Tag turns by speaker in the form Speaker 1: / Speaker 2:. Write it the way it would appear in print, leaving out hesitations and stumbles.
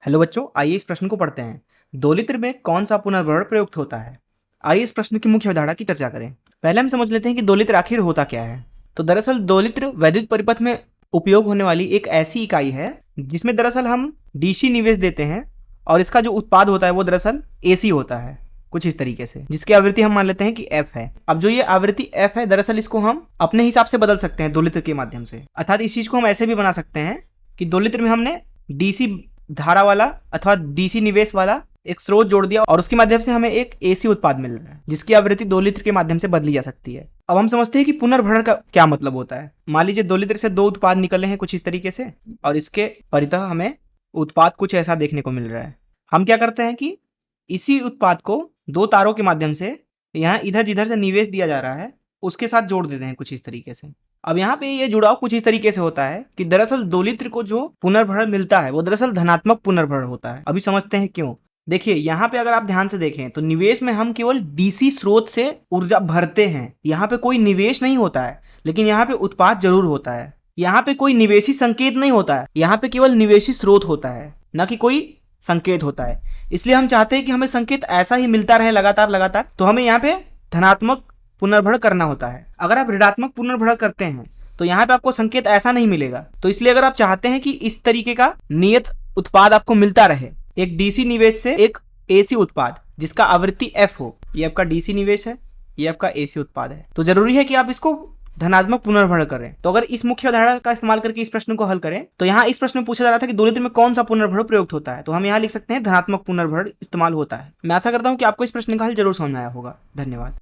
Speaker 1: Hello बच्चों, आइए इस प्रश्न को पढ़ते हैं। दोलित्र में कौन सा पुनर्भरण प्रयुक्त होता है? आइए इस प्रश्न की मुख्य अवधारणा की चर्चा करें। पहले हम समझ लेते हैं कि दोलित्र आखिर होता क्या है। तो दरअसल दोलित्र वैद्युत परिपथ में उपयोग होने वाली एक ऐसी इकाई है जिसमें दरअसल हम डीसी निवेश देते हैं और इसका जो उत्पाद होता है वो दरअसल एसी होता है, कुछ इस तरीके से, जिसकी आवृत्ति हम मान लेते हैं कि एफ है। अब जो ये आवृत्ति एफ है, दरअसल इसको हम अपने हिसाब से बदल सकते हैं दोलित्र के माध्यम से। अर्थात इस चीज को हम ऐसे भी बना सकते हैं कि दोलित्र में हमने डीसी धारा वाला अथवा डीसी निवेश वाला एक स्रोत जोड़ दिया और उसके माध्यम से हमें एक एसी उत्पाद मिल रहा है जिसकी आवृत्ति 2 लीटर के माध्यम से बदली जा सकती है। अब हम समझते हैं कि पुनर्भरण का क्या मतलब होता है। मान लीजिए 2 लीटर से 2 उत्पाद निकले हैं कुछ इस तरीके से और इसके परितः हमें उत्पाद कुछ ऐसा देखने को मिल रहा है। हम क्या करते हैं कि इसी उत्पाद को 2 तारों के माध्यम से यहाँ इधर जिधर से निवेश दिया जा रहा है उसके साथ जोड़ देते हैं कुछ इस तरीके से। अब यहाँ पे ये जुड़ाव कुछ इस तरीके से होता है कि दरअसल दोलित्र को जो पुनर्भरण मिलता है वो दरअसल धनात्मक पुनर्भरण होता है। अभी समझते हैं क्यों। देखिए यहाँ पे अगर आप ध्यान से देखें तो निवेश में हम केवल डीसी स्रोत से ऊर्जा भरते हैं। यहाँ पे कोई निवेश नहीं होता है, लेकिन यहाँ पे उत्पाद जरूर होता है। यहाँ पे कोई निवेशी संकेत नहीं होता है, यहाँ पे केवल निवेशी स्रोत होता है, न कि कोई संकेत होता है। इसलिए हम चाहते हैं कि हमें संकेत ऐसा ही मिलता रहे लगातार, तो हमें यहाँ पे धनात्मक पुनर्भरण करना होता है। अगर आप ऋणात्मक पुनर्भरण करते हैं तो यहाँ पे आपको संकेत ऐसा नहीं मिलेगा। तो इसलिए अगर आप चाहते हैं कि इस तरीके का नियत उत्पाद आपको मिलता रहे, एक डीसी निवेश से एक एसी उत्पाद जिसका आवृत्ति एफ हो, ये आपका डीसी निवेश है, ये आपका एसी उत्पाद है, तो जरूरी है कि आप इसको धनात्मक पुनर्भरण करें। तो अगर इस मुख्य अवधारणा का इस्तेमाल करके इस प्रश्न को हल करें तो यहाँ इस प्रश्न में पूछा जा रहा था कि दोलित्र में कौन सा पुनर्भरण प्रयुक्त होता है, तो हम यहाँ लिख सकते हैं धनात्मक पुनर्भरण इस्तेमाल होता है। मैं आशा करता हूँ कि आपको इस प्रश्न का हल जरूर समझ आया होगा। धन्यवाद।